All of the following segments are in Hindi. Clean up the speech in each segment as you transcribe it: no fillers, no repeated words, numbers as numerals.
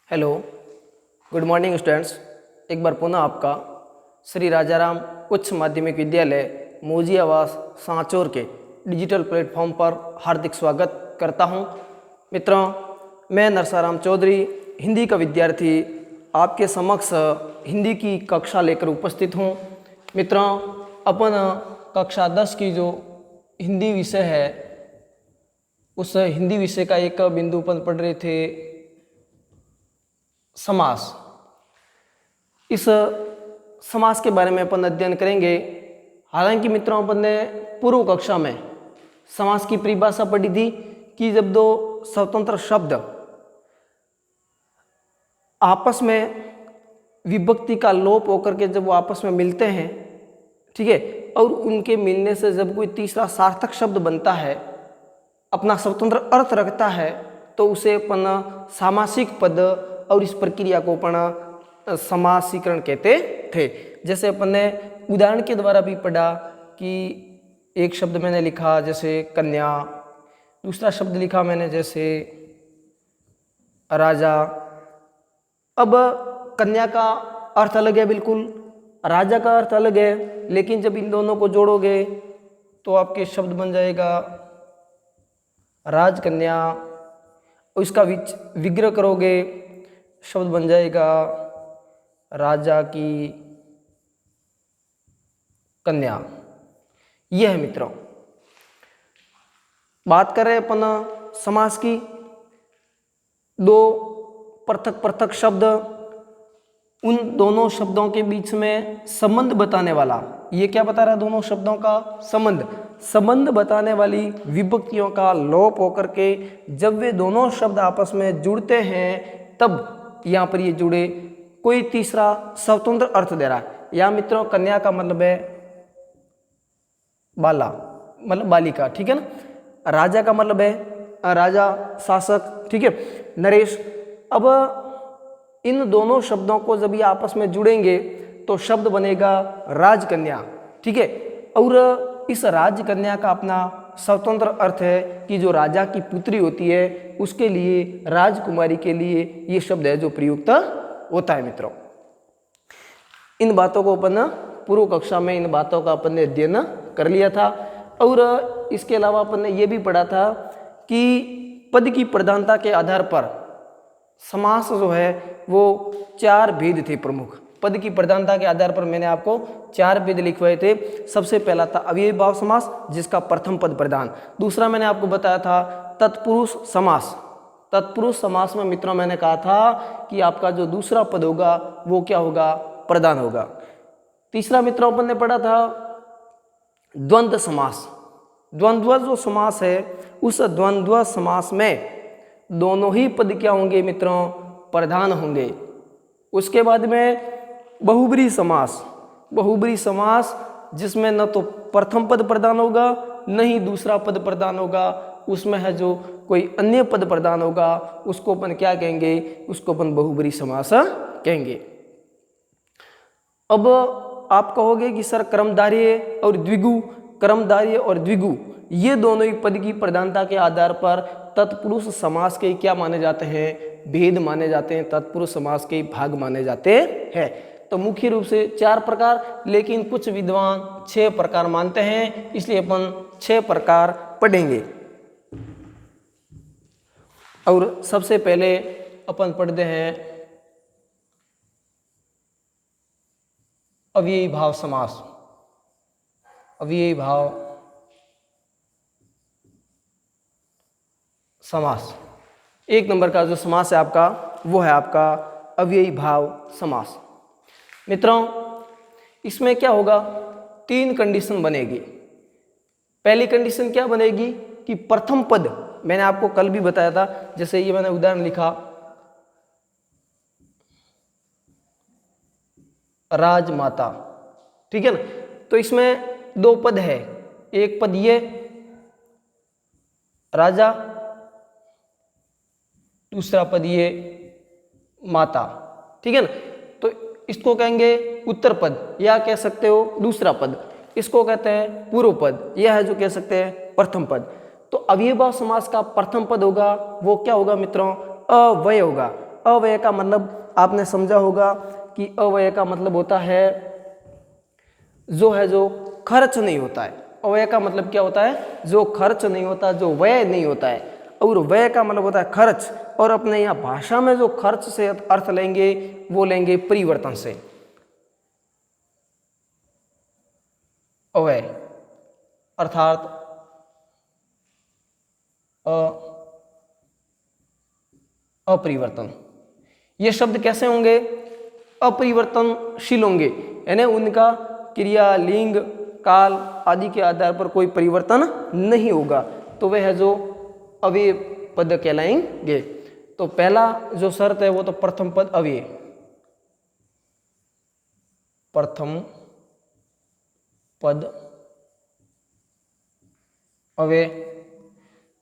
Hello, good morning students. एक बार पुनः आपका श्री राजाराम उच्च माध्यमिक विद्यालय मौजी आवास सांचौर के डिजिटल प्लेटफॉर्म पर हार्दिक स्वागत करता हूं। मित्रों, मैं नरसाराम चौधरी हिंदी का विद्यार्थी आपके समक्ष हिंदी की कक्षा लेकर उपस्थित हूं। मित्रों, अपन कक्षा 10 की जो हिंदी विषय है उस हिंदी विषय का एक बिंदु अपन पढ़ रहे थे, समास। इस समास के बारे में अपन अध्ययन करेंगे। हालांकि मित्रों, अपन ने पूर्व कक्षा में समास की परिभाषा पढ़ी थी कि जब दो स्वतंत्र शब्द आपस में विभक्ति का लोप होकर के जब वो आपस में मिलते हैं, ठीक है, और उनके मिलने से जब कोई तीसरा सार्थक शब्द बनता है, अपना स्वतंत्र अर्थ रखता है, तो उसे अपन सामासिक पद और इस प्रक्रिया को अपन समासीकरण कहते थे। जैसे अपन ने उदाहरण के द्वारा भी पढ़ा कि एक शब्द मैंने लिखा जैसे कन्या, दूसरा शब्द लिखा मैंने जैसे राजा। अब कन्या का अर्थ अलग है बिल्कुल, राजा का अर्थ अलग है, लेकिन जब इन दोनों को जोड़ोगे तो आपके शब्द बन जाएगा राजकन्या। उसका विग्रह करोगे, शब्द बन जाएगा राजा की कन्या। यह है मित्रों, बात कर रहे हैं अपन समास की। दो पृथक पृथक शब्द, उन दोनों शब्दों के बीच में संबंध बताने वाला, ये क्या बता रहा है? दोनों शब्दों का संबंध बताने वाली विभक्तियों का लोप होकर के जब वे दोनों शब्द आपस में जुड़ते हैं, तब यहाँ पर ये जुड़े कोई तीसरा स्वतंत्र अर्थ दे रहा है। या मित्रों, कन्या का मतलब है बाला, मतलब बालिका, ठीक है ना। राजा का मतलब है राजा, शासक, ठीक है, नरेश। अब इन दोनों शब्दों को जब ये आपस में जुड़ेंगे तो शब्द बनेगा राजकन्या, ठीक है। और इस राजकन्या का अपना स्वतंत्र अर्थ है कि जो राजा की पुत्री होती है उसके लिए, राजकुमारी के लिए ये शब्द है जो प्रयुक्त होता है। मित्रों, इन बातों को अपन पूर्व कक्षा में इन बातों का अपन ने अध्ययन कर लिया था। और इसके अलावा अपन ने ये भी पढ़ा था कि पद की प्रधानता के आधार पर समास जो है वो 4 भेद थे प्रमुख। पद की प्रधानता के आधार पर मैंने आपको 4 भेद लिखवाए थे। सबसे पहला था अव्ययी भाव समास, जिसका प्रथम पद प्रधान। दूसरा मैंने आपको बताया था तत्पुरुष समास। तत्पुरुष समास में मित्रों मैंने कहा था कि आपका जो दूसरा पद होगा वो क्या होगा? प्रधान होगा। तीसरा मित्रों अपन ने पढ़ा था द्वंद्व समास। द्वंद्व जो समास है, उस द्वंद्व समास में दोनों ही पद क्या होंगे मित्रों? प्रधान होंगे। उसके बाद में बहुब्री समास। बहुब्री समास जिसमें न तो प्रथम पद प्रधान होगा न ही दूसरा पद प्रधान होगा, उसमें है जो कोई अन्य पद प्रधान होगा उसको अपन क्या कहेंगे? उसको अपन बहुब्री समास कहेंगे। अब आप कहोगे कि सर क्रमधार्य और द्विगु, क्रमधार्य और द्विगु ये दोनों ही पद की प्रधानता के आधार पर तत्पुरुष समास के क्या माने जाते हैं? भेद माने जाते हैं, तत्पुरुष समास के भाग माने जाते हैं। तो मुख्य रूप से 4 प्रकार, लेकिन कुछ विद्वान 6 प्रकार मानते हैं, इसलिए अपन 6 प्रकार पढ़ेंगे। और सबसे पहले अपन पढ़ते हैं अव्ययी भाव समास। अव्ययी भाव समास, 1 नंबर का जो समास है आपका वो है आपका अव्ययी भाव समास। मित्रों, इसमें क्या होगा? 3 कंडीशन बनेगी। पहली कंडीशन क्या बनेगी कि प्रथम पद, मैंने आपको कल भी बताया था, जैसे ये मैंने उदाहरण लिखा राजमाता, ठीक है ना। तो इसमें 2 पद है, एक पद ये राजा, दूसरा पद ये माता, ठीक है ना। तो इसको कहेंगे उत्तर पद, या कह सकते हो दूसरा पद। इसको कहते हैं पूर्व पद, यह है जो कह सकते हैं प्रथम पद। तो अव्ययी भाव समास का प्रथम पद होगा वो क्या होगा मित्रों? अव्यय होगा। अव्यय का मतलब आपने समझा होगा कि अव्यय का मतलब होता है जो खर्च नहीं होता है। अव्यय का मतलब क्या होता है? जो खर्च नहीं होता, जो व्यय नहीं होता है। और व्यय का मतलब होता है खर्च। और अपने यहाँ भाषा में जो खर्च से अर्थ लेंगे वो लेंगे परिवर्तन से। अव्यय अर्थात अपरिवर्तन। ये शब्द कैसे होंगे? अपरिवर्तनशील होंगे, यानी उनका क्रिया, लिंग, काल आदि के आधार पर कोई परिवर्तन नहीं होगा, तो वह जो अव्यय पद कहलाएंगे। तो पहला जो शर्त है वो तो प्रथम पद अव्यय, प्रथम पद अव्यय।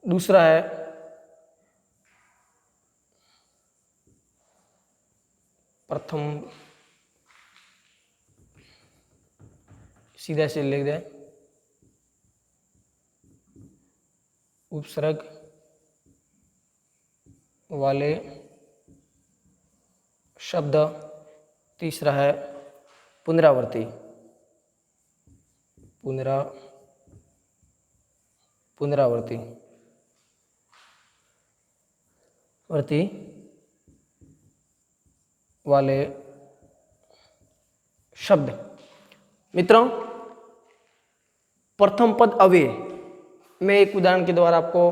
दूसरा है प्रथम, सीधा से लिख दे, उपसर्ग वाले शब्द। तीसरा है पुनरावर्ती, पुनरावर्ती वाले शब्द। मित्रों, प्रथम पद अव्यय, मैं एक उदाहरण के द्वारा आपको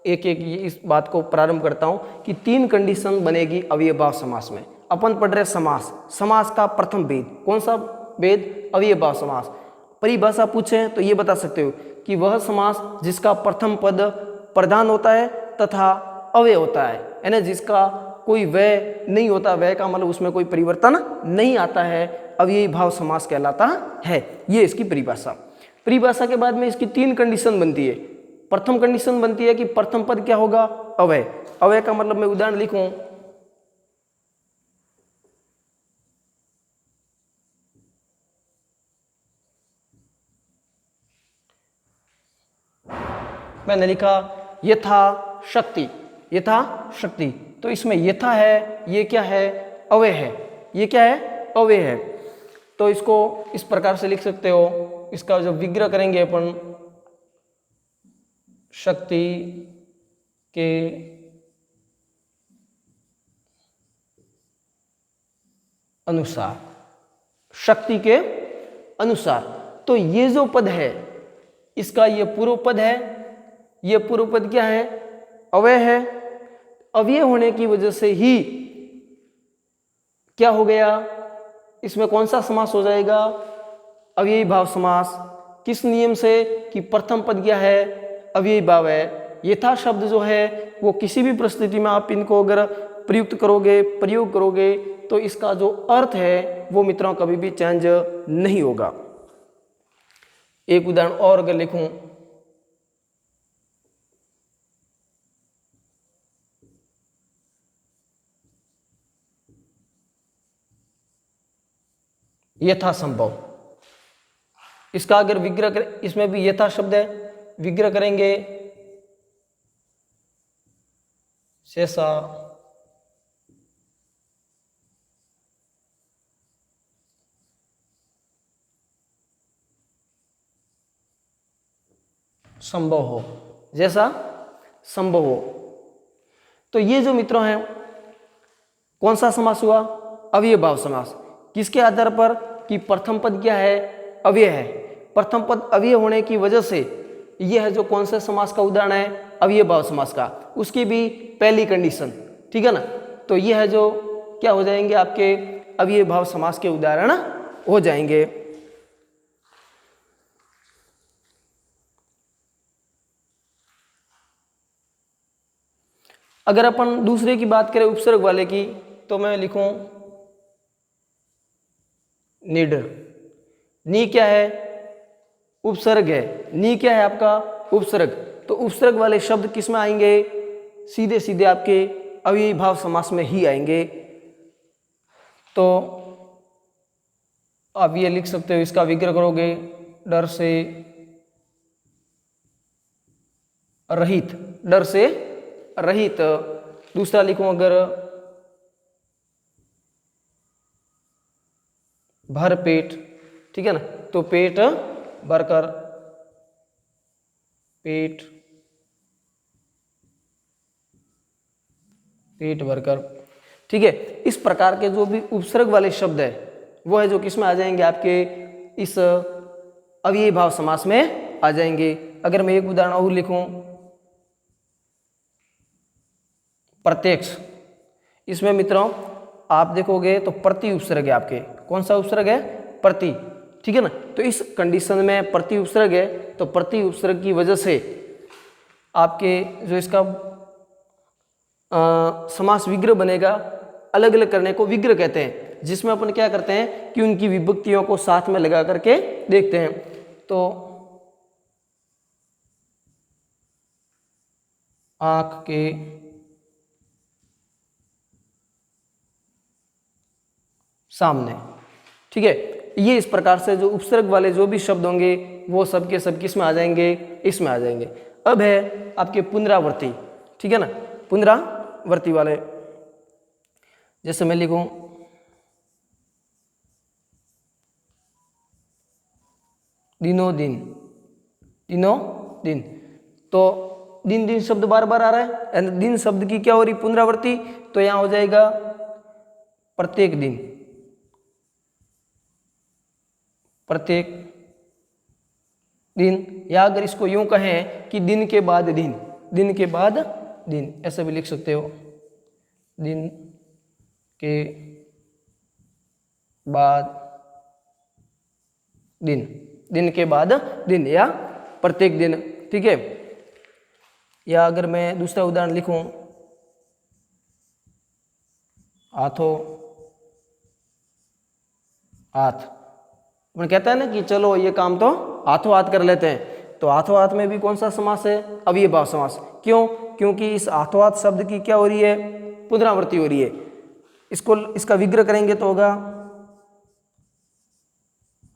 एक एक इस बात को प्रारंभ करता हूं कि 3 कंडीशन बनेगी अव्ययभाव समास में। अपन पढ़ रहे समास का प्रथम भेद। कौन सा भेद? अव्ययभाव समास। परिभाषा पूछे तो ये बता सकते हो कि वह समास जिसका प्रथम पद प्रधान होता है तथा अव्यय होता है, यानी जिसका कोई व्यय नहीं होता, व्यय का मतलब उसमें कोई परिवर्तन नहीं आता है, अव्ययीभाव समास कहलाता है। ये इसकी परिभाषा। परिभाषा के बाद में इसकी 3 कंडीशन बनती है। प्रथम कंडीशन बनती है कि प्रथम पद क्या होगा? अव्यय। अव्यय का मतलब मैं उदाहरण लिखूं, मैंने लिखा यथा शक्ति, यथा शक्ति। तो इसमें यथा है, ये क्या है? अव्यय है। ये क्या है? अव्यय है। तो इसको इस प्रकार से लिख सकते हो। इसका जब विग्रह करेंगे अपन, शक्ति के अनुसार, शक्ति के अनुसार। तो ये जो पद है इसका ये पूर्व पद है। ये पूर्व पद क्या है? अव्यय है। अव्यय होने की वजह से ही क्या हो गया? इसमें कौन सा समास हो जाएगा? अव्ययीभाव समास। किस नियम से? कि प्रथम पद क्या है? अव्ययीभाव है। यथा शब्द जो है वो किसी भी परिस्थिति में आप इनको अगर प्रयोग करोगे तो इसका जो अर्थ है वो मित्रों कभी भी चेंज नहीं होगा। एक उदाहरण और अगर लिखूं, यथा संभव। इसका अगर विग्रह करें, इसमें भी यथा शब्द है, विग्रह करेंगे शेषा संभव हो, जैसा संभव हो। तो ये जो मित्रों हैं कौन सा समास हुआ? अव्ययभाव समास। किसके आधार पर? कि प्रथम पद क्या है? अव्यय है। प्रथम पद अव्यय होने की वजह से यह है जो कौन से समास का उदाहरण है? अव्ययभाव समास का। उसकी भी पहली कंडीशन, ठीक है ना। तो यह है जो क्या हो जाएंगे? आपके अव्ययभाव समास के उदाहरण हो जाएंगे। अगर अपन दूसरे की बात करें, उपसर्ग वाले की, तो मैं लिखूं निड। नी क्या है? उपसर्ग है। नी क्या है आपका? उपसर्ग। तो उपसर्ग वाले शब्द किस में आएंगे? सीधे सीधे आपके अव्ययीभाव समास में ही आएंगे। तो आप ये लिख सकते हो, इसका विग्रह करोगे डर से रहित, डर से रहित। दूसरा लिखूं अगर भर पेट, ठीक है ना, तो पेट भरकर, पेट भरकर, ठीक है। इस प्रकार के जो भी उपसर्ग वाले शब्द है वो है जो किसमें आ जाएंगे, आपके इस अव्ययी भाव समास में आ जाएंगे। अगर मैं एक उदाहरण और लिखूं, प्रत्यक्ष, इसमें मित्रों आप देखोगे तो प्रति उपसर्ग है आपके, कौन सा उपसर्ग है, प्रति, ठीक है ना। तो इस कंडीशन में प्रति उपसर्ग है, तो प्रति उपसर्ग की वजह से आपके जो इसका समास विग्रह बनेगा, अलग अलग करने को विग्रह कहते हैं, जिसमें अपन क्या करते हैं कि उनकी विभक्तियों को साथ में लगा करके देखते हैं। तो आंख के सामने, ठीक है। ये इस प्रकार से जो उपसर्ग वाले जो भी शब्द होंगे वो सब के सब किस में आ जाएंगे, इसमें आ जाएंगे। अब है आपके पुनरावर्ती, ठीक है ना, पुनरावर्ती वाले, जैसे मैं लिखूं दिनों दिन, दिनों दिन, तो दिन दिन शब्द बार बार आ रहा है, यानी दिन शब्द की क्या हो रही, पुनरावर्ती, तो यहां हो जाएगा प्रत्येक दिन, प्रत्येक दिन, या अगर इसको यूं कहें कि दिन के बाद दिन, दिन के बाद दिन, ऐसा भी लिख सकते हो, दिन के बाद दिन, दिन के बाद दिन, या प्रत्येक दिन, ठीक है। या अगर मैं दूसरा उदाहरण लिखूं, हाथों हाथ, अपन कहता है ना कि चलो ये काम तो हाथों हाथ कर लेते हैं, तो हाथों हाथ में भी कौन सा समास है, अव्ययी भाव समास। क्यों, क्योंकि इस हाथों हाथ शब्द की क्या हो रही है, पुनरावृत्ति हो रही है। इसको इसका विग्रह करेंगे तो होगा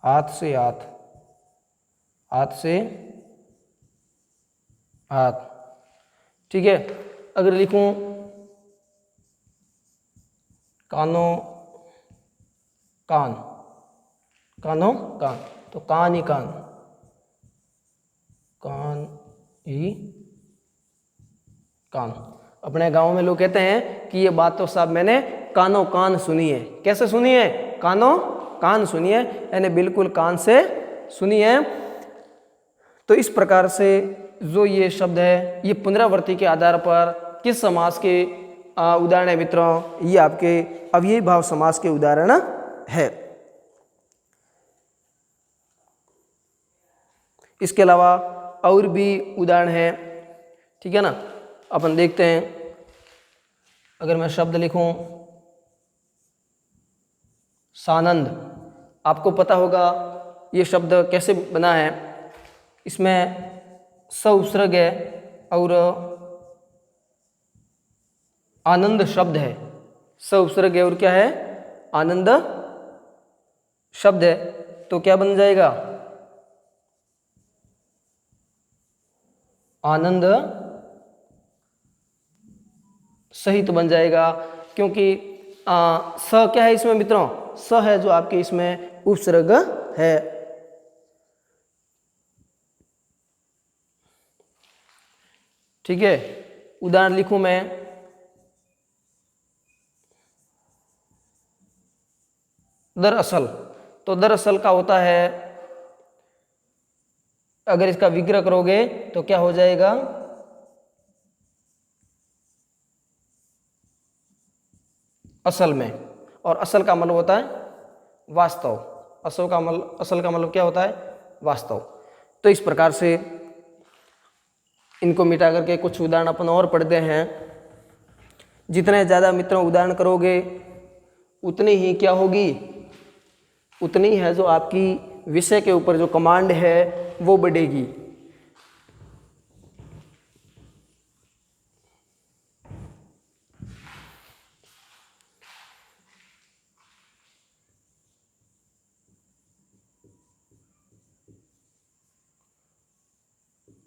हाथ से हाथ, हाथ से हाथ, ठीक है। अगर लिखूं कानों कान, कानों कान, तो कान ही कान, कान ही कान। अपने गांव में लोग कहते हैं कि ये बात तो साहब मैंने कानों कान सुनी है। कैसे सुनी है, कानों कान सुनी है, यानी बिल्कुल कान से सुनी है। तो इस प्रकार से जो ये शब्द है ये पुनरावृत्ति के आधार पर किस समास के उदाहरण है मित्रों, ये आपके अव्ययी भाव समास के उदाहरण है। इसके अलावा और भी उदाहरण है, ठीक है ना, अपन देखते हैं। अगर मैं शब्द लिखूं सानंद, आपको पता होगा ये शब्द कैसे बना है, इसमें स उपसर्ग है और आनंद शब्द है, स उपसर्ग है और क्या है, आनंद शब्द है, तो क्या बन जाएगा, आनंद सहित बन जाएगा। क्योंकि स क्या है इसमें मित्रों, स है जो आपके इसमें उपसर्ग है। ठीक है, उदाहरण लिखूं मैं दरअसल, तो दरअसल का होता है, अगर इसका विग्रह करोगे तो क्या हो जाएगा, असल में, और असल का मतलब होता है वास्तव, असल का मतलब क्या होता है, वास्तव। तो इस प्रकार से इनको मिटा करके कुछ उदाहरण अपन और पढ़ते हैं। जितने ज़्यादा मित्रों उदाहरण करोगे उतनी ही क्या होगी, उतनी है जो आपकी विषय के ऊपर जो कमांड है वो बढ़ेगी।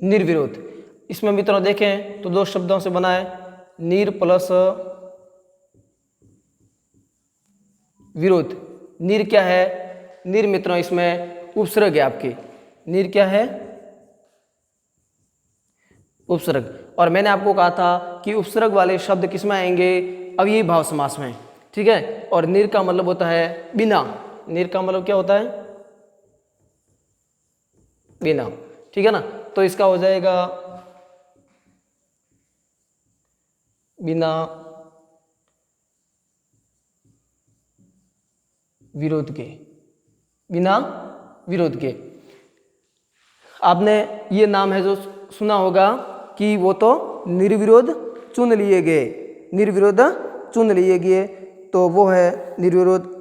निर्विरोध, इसमें मित्रों देखें तो दो शब्दों से बना है, निर प्लस विरोध। निर क्या है, निर मित्रों इसमें उपसर्ग है आपके, निर क्या है, उपसर्ग। और मैंने आपको कहा था कि उपसर्ग वाले शब्द किसमें आएंगे, अव्ययी भाव समास में, ठीक है। और निर का मतलब होता है बिना, निर का मतलब क्या होता है, बिना, ठीक है ना। तो इसका हो जाएगा बिना विरोध के, बिना विरोध के। आपने ये नाम है जो सुना होगा कि वो तो निर्विरोध चुन लिए गए, निर्विरोध चुन लिए गए, तो वो है निर्विरोध।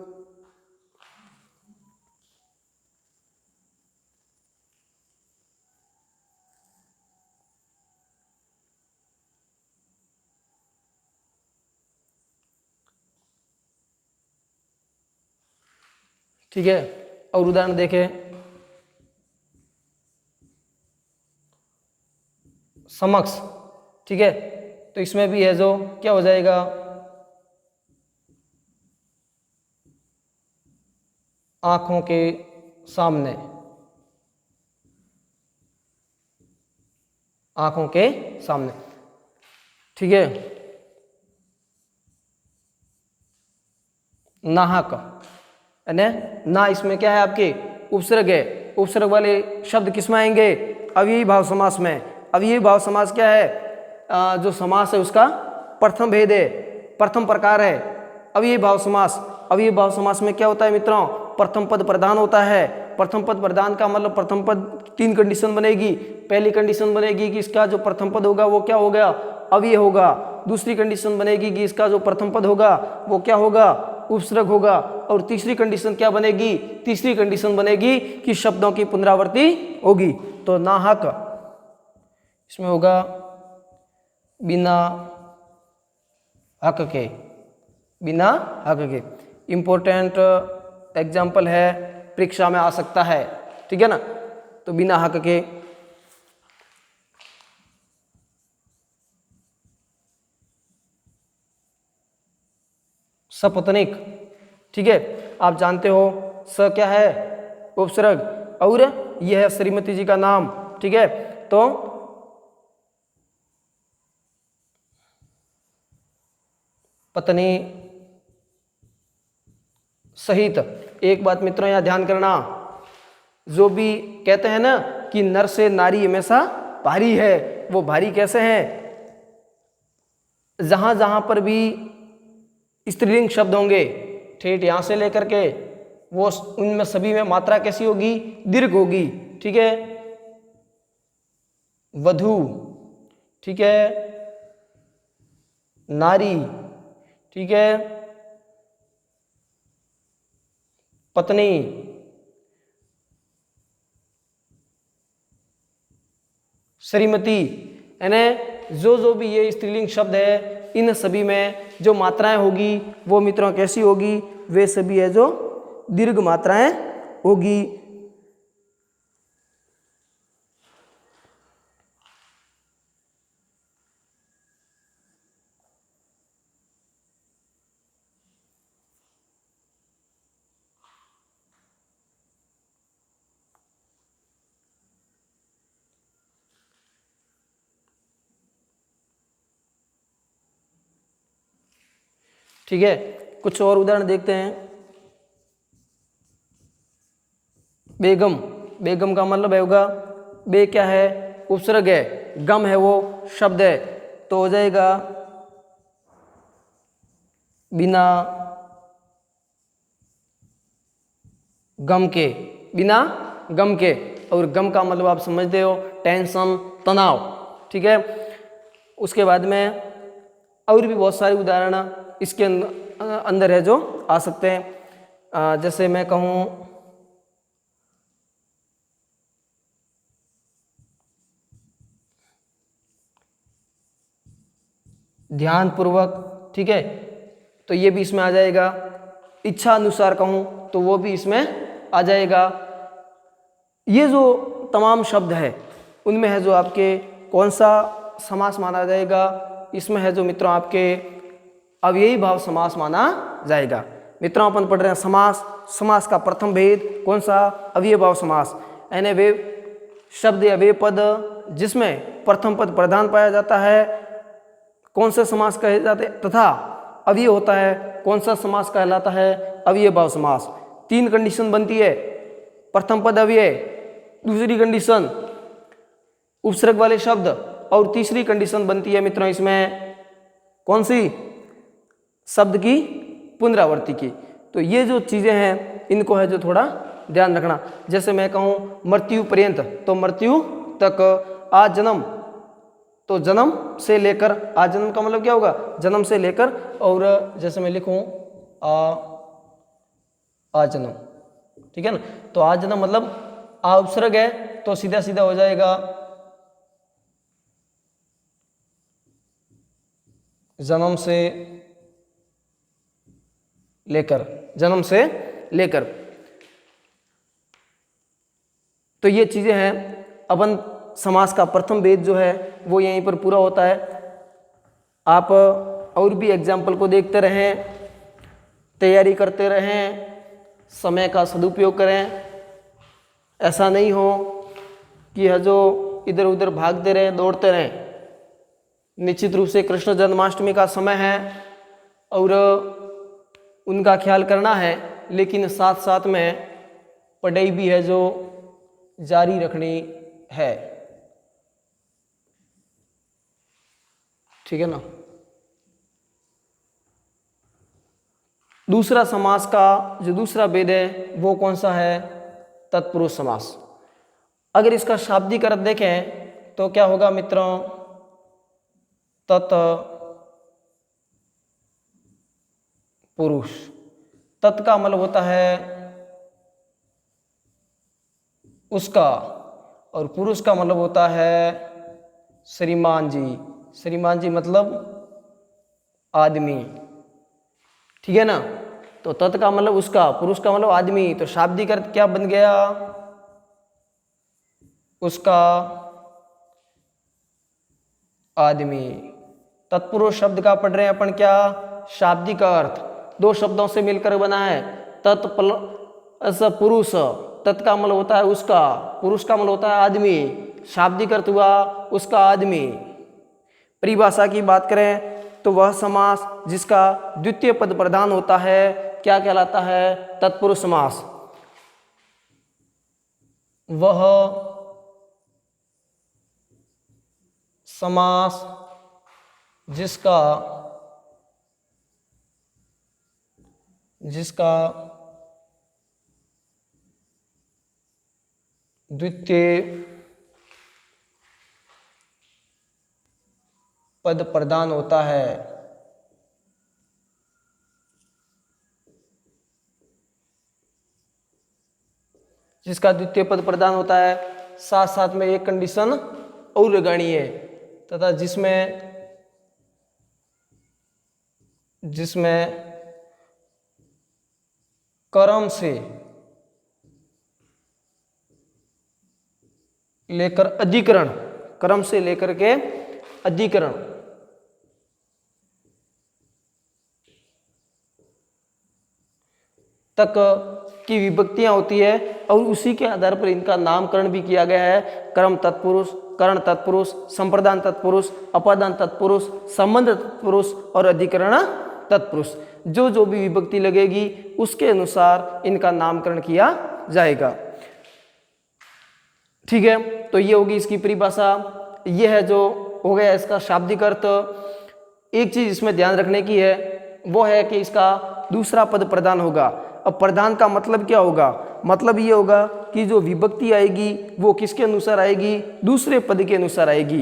ठीक है, और उदाहरण देखें, समक्ष, ठीक है। तो इसमें भी है जो क्या हो जाएगा, आंखों के सामने, आंखों के सामने, ठीक है। नाहक, यानी ना इसमें क्या है आपके उपसर्ग है, उपसर्ग वाले शब्द किसमें आएंगे, अव्ययी भाव समास में। अव्ययी भाव समास क्या है, जो समास है उसका प्रथम भेद है, प्रथम प्रकार है अव्ययी भाव समास। अव्ययी भाव समास में क्या होता है मित्रों, प्रथम पद प्रधान होता है। प्रथम पद प्रधान का मतलब प्रथम पद तीन कंडीशन बनेगी। पहली कंडीशन बनेगी कि इसका जो प्रथम पद होगा वो क्या होगा, अव्यय होगा। दूसरी कंडीशन बनेगी कि इसका जो प्रथम पद होगा वो क्या होगा, उपसर्ग होगा। और तीसरी कंडीशन क्या बनेगी, तीसरी कंडीशन बनेगी कि शब्दों की पुनरावृत्ति होगी। तो नाहक इसमें होगा बिना हक के, बिना हक के। इंपॉर्टेंट एग्जाम्पल है, परीक्षा में आ सकता है, ठीक है ना। तो बिना हक के, सपत्नीक, ठीक है। आप जानते हो स क्या है, उपसर्ग, और यह है श्रीमती जी का नाम, ठीक है। तो पत्नी सहित। एक बात मित्रों यहाँ ध्यान करना, जो भी कहते हैं ना कि नर से नारी हमेशा भारी है, वो भारी कैसे है, जहां जहां पर भी स्त्रीलिंग शब्द होंगे, ठेठ यहां से लेकर के वो उनमें सभी में मात्रा कैसी होगी, दीर्घ होगी, ठीक है। वधू, ठीक है, नारी, ठीक है, पत्नी, श्रीमती, यानी जो भी ये स्त्रीलिंग शब्द है इन सभी में जो मात्राएं होगी वो मित्रों कैसी होगी, वे सभी है जो दीर्घ मात्राएं होगी। ठीक है, कुछ और उदाहरण देखते हैं। बेगम, बेगम का मतलब है होगा, बे क्या है, उपसर्ग है, गम है वो शब्द है, तो हो जाएगा बिना गम के, बिना गम के। और गम का मतलब आप समझते हो टेंशन, तनाव, ठीक है। उसके बाद में और भी बहुत सारे उदाहरण इसके अंदर है जो आ सकते हैं। जैसे मैं कहूँ ध्यानपूर्वक, ठीक है, तो ये भी इसमें आ जाएगा। इच्छा अनुसार कहूँ तो वो भी इसमें आ जाएगा। ये जो तमाम शब्द है उनमें है जो आपके कौन सा समास माना जाएगा, इसमें है जो मित्रों आपके अव्ययी भाव समास माना जाएगा। मित्रों अपन पढ़ रहे हैं समास, समास का प्रथम भेद कौन सा? अव्ययभाव समास, यानी वे शब्द या वे पद जिसमें प्रथम पद प्रधान पाया जाता है कौन सा समास कहे जाते हैं, तथा अव्यय होता है कौन सा समास कहलाता है? अव्ययभाव समास। 3 कंडीशन बनती है, प्रथम पद अव्यय, दूसरी कंडीशन उपसर्ग वाले शब्द, और तीसरी कंडीशन बनती है मित्रों इसमें कौन सी? शब्द की पुनरावृत्ति की। तो ये जो चीजें हैं इनको है जो थोड़ा ध्यान रखना। जैसे मैं कहूँ मृत्यु पर्यंत, तो मृत्यु तक, आज जन्म, तो जन्म से लेकर, आज जन्म का मतलब क्या होगा? जन्म से लेकर, और जैसे मैं लिखूं आज जन्म, ठीक है ना, तो आज जन्म मतलब आ उपसर्ग है तो सीधा सीधा हो जाएगा जन्म से लेकर, जन्म से लेकर। तो ये चीजें हैं। अपन समास का प्रथम भेद जो है वो यहीं पर पूरा होता है। आप और भी एग्जाम्पल को देखते रहें, तैयारी करते रहें, समय का सदुपयोग करें। ऐसा नहीं हो कि है जो इधर उधर भागते रहें, दौड़ते रहें। निश्चित रूप से कृष्ण जन्माष्टमी का समय है और उनका ख्याल करना है, लेकिन साथ साथ में पढ़ाई भी है जो जारी रखनी है, ठीक है ना। दूसरा समास का जो दूसरा भेद है वो कौन सा है? तत्पुरुष समास। अगर इसका शाब्दिक अर्थ देखें तो क्या होगा मित्रों? तत्पुरुष। तत् का मतलब होता है उसका, और पुरुष का मतलब होता है श्रीमान जी। श्रीमान जी मतलब आदमी, ठीक है ना। तो तत् का मतलब उसका, पुरुष का मतलब आदमी। तो शाब्दिक अर्थ क्या बन गया? उसका, आदमी। तत्पुरुष शब्द का पढ़ रहे हैं अपन क्या? शाब्दिक अर्थ। 2 शब्दों से मिलकर बना है, तत् प्लस पुरुष। तत् का मतलब होता है उसका, पुरुष का मतलब होता है आदमी। शाब्दिक अर्थ हुआ उसका, आदमी। परिभाषा की बात करें तो वह समास जिसका द्वितीय पद प्रधान होता है क्या कहलाता है? तत्पुरुष समास। वह समास जिसका द्वितीय पद प्रधान होता है, जिसका द्वितीय पद प्रधान होता है, साथ साथ में एक कंडीशन और लगानी है, तथा जिसमें कर्म से लेकर अधिकरण, कर्म से लेकर के अधिकरण तक की विभक्तियां होती है, और उसी के आधार पर इनका नामकरण भी किया गया है। कर्म तत्पुरुष, करण तत्पुरुष, संप्रदान तत्पुरुष, अपादान तत्पुरुष, संबंध तत्पुरुष और अधिकरण तत्पुरुष। जो जो भी विभक्ति लगेगी उसके अनुसार इनका नामकरण किया जाएगा, ठीक है। तो ये होगी इसकी परिभाषा। ये है जो हो गया इसका शाब्दिक अर्थ। एक चीज इसमें ध्यान रखने की है वो है कि इसका दूसरा पद प्रधान होगा। अब प्रधान का मतलब क्या होगा? मतलब ये होगा कि जो विभक्ति आएगी वो किसके अनुसार आएगी? दूसरे पद के अनुसार आएगी।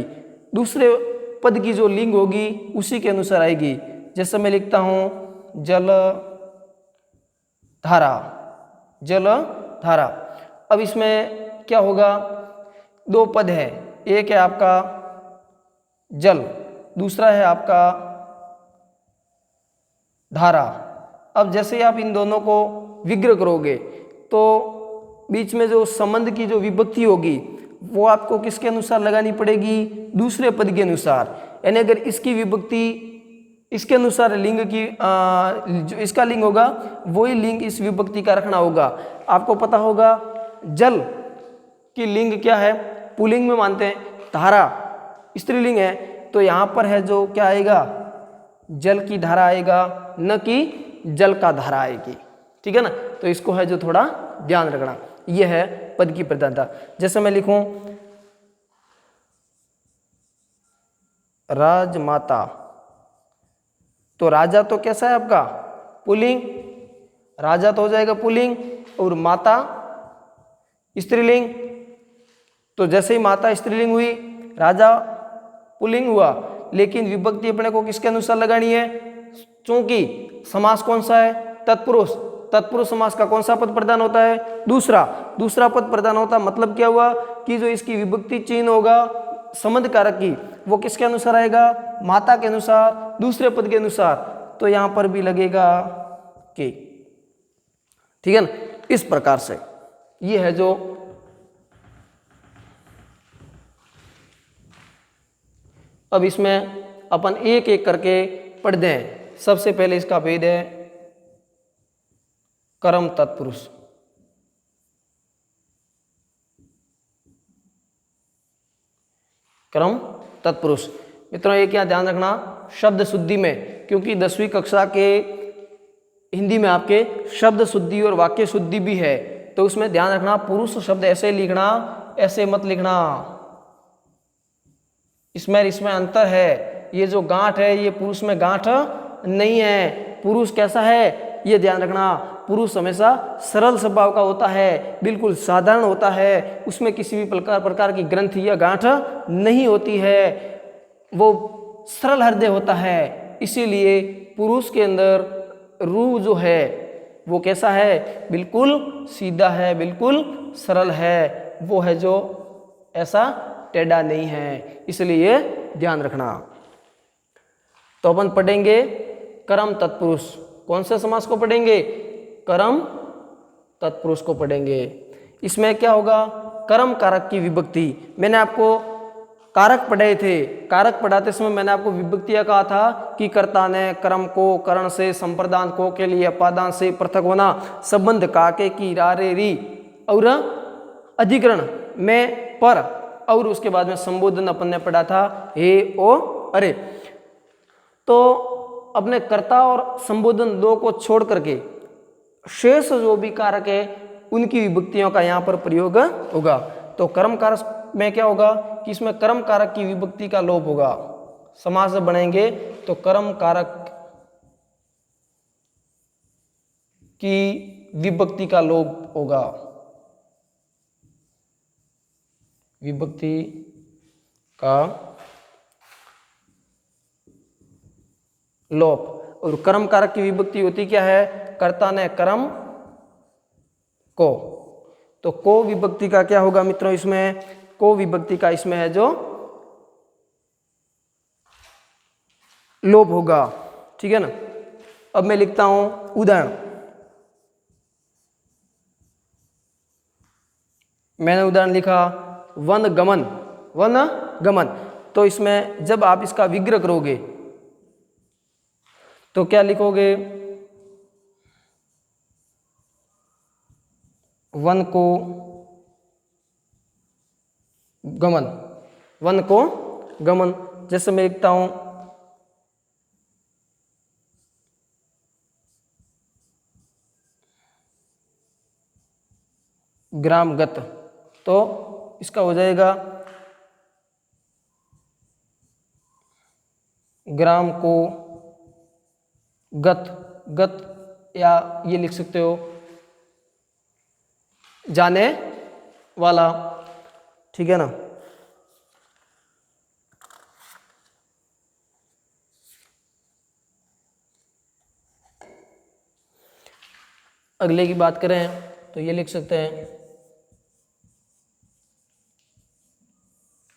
दूसरे पद की जो लिंग होगी उसी के अनुसार आएगी। जैसे मैं लिखता हूं जल धारा, जल धारा। अब इसमें क्या होगा? 2 पद है, एक है आपका जल, दूसरा है आपका धारा। अब जैसे आप इन दोनों को विग्रह करोगे तो बीच में जो संबंध की जो विभक्ति होगी वो आपको किसके अनुसार लगानी पड़ेगी? दूसरे पद के अनुसार। यानी अगर इसकी विभक्ति इसके अनुसार लिंग की जो इसका लिंग होगा वही लिंग इस विभक्ति का रखना होगा। आपको पता होगा जल की लिंग क्या है, पुल्लिंग में मानते हैं, धारा स्त्रीलिंग है, तो यहाँ पर है जो क्या आएगा, जल की धारा आएगा, न कि जल का धारा आएगी। ठीक है ना, तो इसको है जो थोड़ा ध्यान रखना। यह है पद की प्रधानता। जैसे मैं लिखूं राजमाता, तो राजा तो कैसा है आपका पुल्लिंग, राजा तो हो जाएगा पुल्लिंग, और माता स्त्रीलिंग। तो जैसे ही माता स्त्रीलिंग हुई, राजा पुल्लिंग हुआ, लेकिन विभक्ति अपने को किसके अनुसार लगानी है, क्योंकि समास कौन सा है, तत्पुरुष। तत्पुरुष समास का कौन सा पद प्रधान होता है, दूसरा पद प्रधान होता है। मतलब क्या हुआ कि जो इसकी विभक्ति चिन्ह होगा संबंध कारक की, वो किसके अनुसार आएगा, माता के अनुसार, दूसरे पद के अनुसार। तो यहां पर भी लगेगा के। ठीक है ना, इस प्रकार से ये है जो अब इसमें अपन एक एक करके पढ़ दें। सबसे पहले इसका भेद है कर्म तत्पुरुष। कर्म तत्पुरुष मित्रों, एक यहाँ ध्यान रखना शब्द शुद्धि में, क्योंकि 10वीं कक्षा के हिंदी में आपके शब्द शुद्धि और वाक्य शुद्धि भी है, तो उसमें ध्यान रखना पुरुष शब्द ऐसे लिखना, ऐसे मत लिखना। इसमें अंतर है। ये जो गांठ है ये पुरुष में गांठ नहीं है। पुरुष कैसा है ये ध्यान रखना, पुरुष हमेशा सरल स्वभाव का होता है, बिल्कुल साधारण होता है, उसमें किसी भी प्रकार की ग्रंथि या गांठ नहीं होती है, वो सरल हृदय होता है। इसीलिए पुरुष के अंदर रू जो है वो कैसा है, बिल्कुल सीधा है, बिल्कुल सरल है, वो है जो ऐसा टेढ़ा नहीं है, इसलिए ध्यान रखना। तो अपन पढ़ेंगे कर्म तत्पुरुष। कौन से समास को पढ़ेंगे, कर्म तत्पुरुष को पढ़ेंगे। इसमें क्या होगा, कर्म कारक की विभक्ति। मैंने आपको कारक पढ़ाए थे, कारक पढ़ाते समय मैंने आपको विभक्तियां कहा था कि कर्ता ने कर्म को करण से, संप्रदान को के लिए अपादान से पृथक होना, संबंध काके की रारे री, और अधिकरण में पर, और उसके बाद में संबोधन अपन ने पढ़ा था हे ओ अरे। तो अपने कर्ता और संबोधन दो को छोड़ करके शेष जो भी कारक है उनकी विभक्तियों का यहाँ पर प्रयोग होगा। तो कर्म कारक में क्या होगा कि इसमें कर्म कारक की विभक्ति का लोप होगा। समास जब बनाएंगे तो कर्म कारक की विभक्ति का लोप होगा, विभक्ति का लोप। और कर्म कारक की विभक्ति होती क्या है, कर्ता ने कर्म को, तो को विभक्ति का क्या होगा मित्रों, इसमें को विभक्ति का इसमें है जो लोप होगा। ठीक है ना। अब मैं लिखता हूं उदाहरण। मैंने उदाहरण लिखा वन गमन, वन गमन। तो इसमें जब आप इसका विग्रह करोगे तो क्या लिखोगे, वन को गमन, वन को गमन। जैसे मैं लिखता हूं ग्रामगत, तो इसका हो जाएगा ग्राम को गत, गत, या ये लिख सकते हो जाने वाला। ठीक है ना। अगले की बात करें तो ये लिख सकते हैं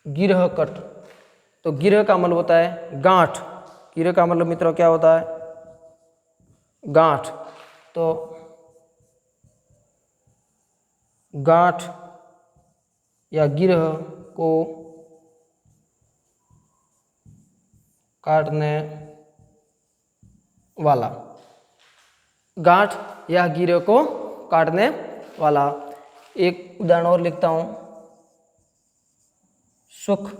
गिरह कट। तो गिरह का मतलब होता है गांठ। गिरह का मतलब मित्रों क्या होता है, गांठ। तो गांठ या गिरह को काटने वाला, गांठ या गिरे को काटने वाला। एक उदाहरण और लिखता हूं, सुख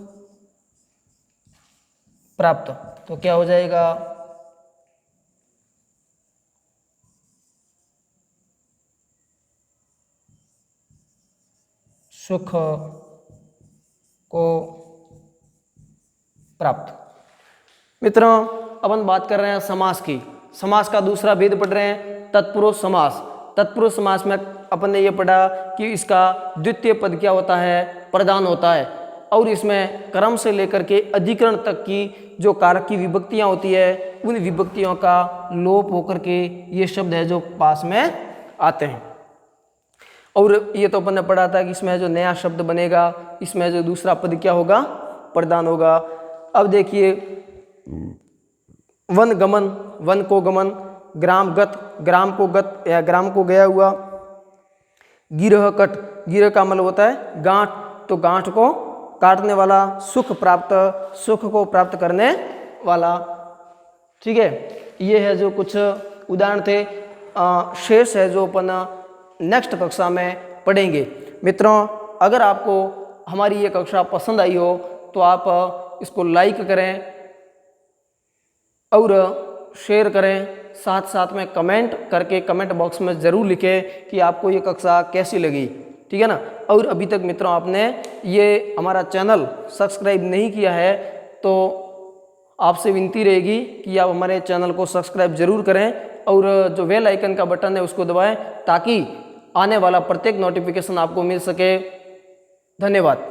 प्राप्त, तो क्या हो जाएगा, सुख को प्राप्त। मित्रों अपन बात कर रहे हैं समास की। समास का दूसरा भेद पढ़ रहे हैं, तत्पुरुष समास। तत्पुरुष समास में अपन ने ये पढ़ा कि इसका द्वितीय पद क्या होता है, प्रधान होता है, और इसमें क्रम से लेकर के अधिकरण तक की जो कारक की विभक्तियां होती है, उन विभक्तियों का लोप होकर के ये शब्द है जो पास में आते हैं। और ये तो अपन ने पढ़ा था कि इसमें जो नया शब्द बनेगा, इसमें जो दूसरा पद क्या होगा, प्रधान होगा। अब देखिए, वन गमन, वन को गमन, ग्राम गत, ग्राम को गत या ग्राम को गया हुआ, गिरह कट, गिरह का मतलब होता है गांठ, तो गांठ को काटने वाला, सुख प्राप्त, सुख को प्राप्त करने वाला। ठीक है, ये है जो कुछ उदाहरण थे। शेष है जो अपन नेक्स्ट कक्षा में पढ़ेंगे। मित्रों अगर आपको हमारी ये कक्षा पसंद आई हो तो आप इसको लाइक करें और शेयर करें, साथ साथ में कमेंट करके कमेंट बॉक्स में ज़रूर लिखें कि आपको ये कक्षा कैसी लगी, ठीक है ना। और अभी तक मित्रों आपने ये हमारा चैनल सब्सक्राइब नहीं किया है तो आपसे विनती रहेगी कि आप हमारे चैनल को सब्सक्राइब जरूर करें और जो बेल आइकन का बटन है उसको दबाएं ताकि आने वाला प्रत्येक नोटिफिकेशन आपको मिल सके। धन्यवाद।